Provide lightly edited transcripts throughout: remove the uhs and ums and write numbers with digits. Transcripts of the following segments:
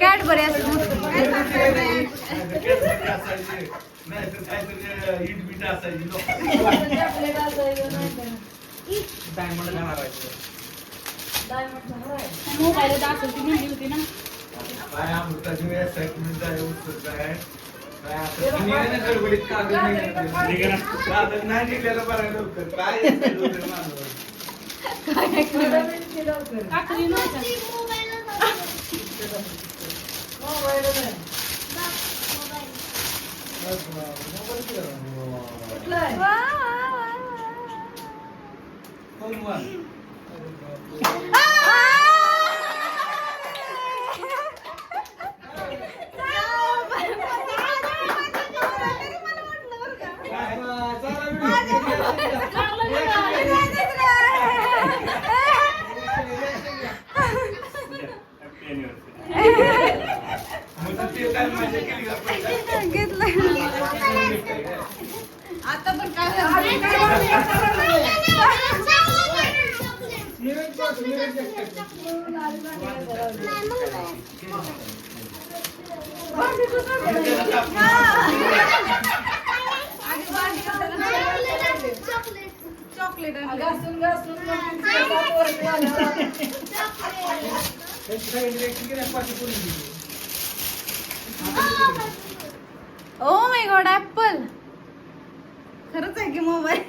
Cadbury असं mobile दाखवती म्हणली होती ना काय अमृताची एक्साइटमेंट आहे उत्सुकता आहे काय गडबडीत कागद नाही निघायला बरं लवकर काय काकडी नव्हता आता पण काय चॉकलेट घासून घासून ओ माय गॉड ऍपल खरंच आहे की मोबाईल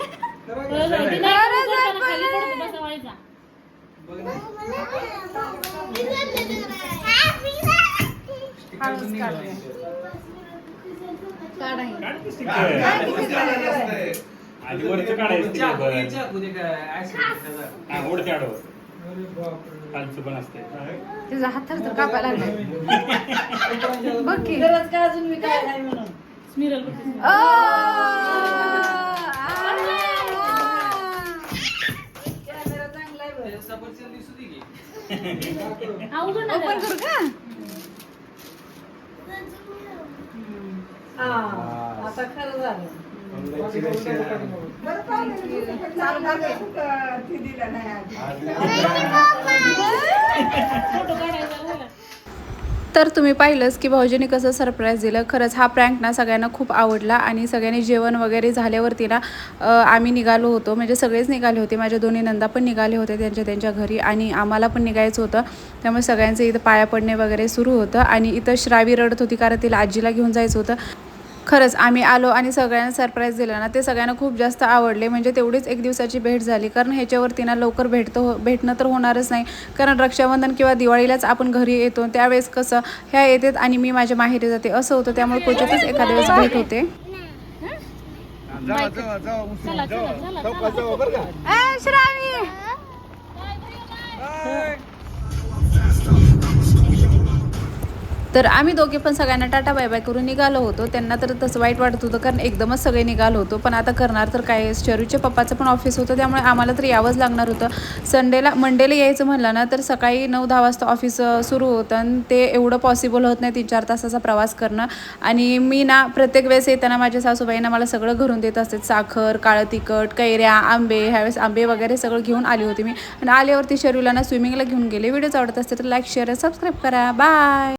तिचा हात तर कापायला लागलाय बघ की गरज काय अजून मी काय नाही म्हणून स्मिरल कॅमेरा चांगला आहे बरं आवडून ओपन करू का आता खरं झालं तर तुम्ही पाहिलंच की भाऊजीने कसं सरप्राईज दिलं. खरंच हा प्रँक ना सगळ्यांना खूप आवडला आणि सगळ्यांनी जेवण वगैरे झाल्यावरती ना आम्ही निघालो होतो, म्हणजे सगळेच निघाले होते. माझ्या दोन्ही नंदा पण निघाले होते त्यांच्या घरी आणि आम्हाला पण निघायचं होतं. त्यामुळे सगळ्यांचं इथं पाया पडणे वगैरे सुरू होतं आणि इथं श्रावी रडत होती कारण तिला आजीला घेऊन जायचं होतं. खरंच आम्ही आलो आणि सगळ्यांना सरप्राईज दिलं ना ते सगळ्यांना खूप जास्त आवडले. म्हणजे तेवढीच एक दिवसाची भेट झाली कारण ह्याच्यावरती ना लवकर भेटणं तर होणारच नाही कारण रक्षाबंधन किंवा दिवाळीलाच आपण घरी येतो त्यावेळेस कसं ह्या येतात आणि मी माझ्या माहेरी जाते असं होतं. त्यामुळे क्वचितच एखाद्या वेळेस भेट होते. तर आम्ही दोघे पण सगळ्यांना टाटा बाय बाय करून निघालो होतो. त्यांना तर तसं वाईट वाटत होतं कारण एकदमच सगळे निघालो होतो. पण आता करणार तर काय, शरूच्या पप्पाचं पण ऑफिस होतं त्यामुळे आम्हाला तर यावंच लागणार होतं. मंडेला यायचं म्हणलं ना तर सकाळी 9-10 वाजता ऑफिस सुरू होतं आणि ते एवढं पॉसिबल होत नाही 3-4 तासाचा प्रवास करणं. आणि मी ना प्रत्येक वेळेस येताना माझ्या सासूबाईंना मला सगळं घरून देत असते, साखर, काळं तिखट, कैऱ्या, आंबे. ह्यावेळेस आंबे वगैरे सगळं घेऊन आली होती मी आणि आल्यावरती शरूला ना स्विमिंगला घेऊन गेले. व्हिडिओज आवडत असते तर लाईक शेअर सबस्क्राईब करा. बाय.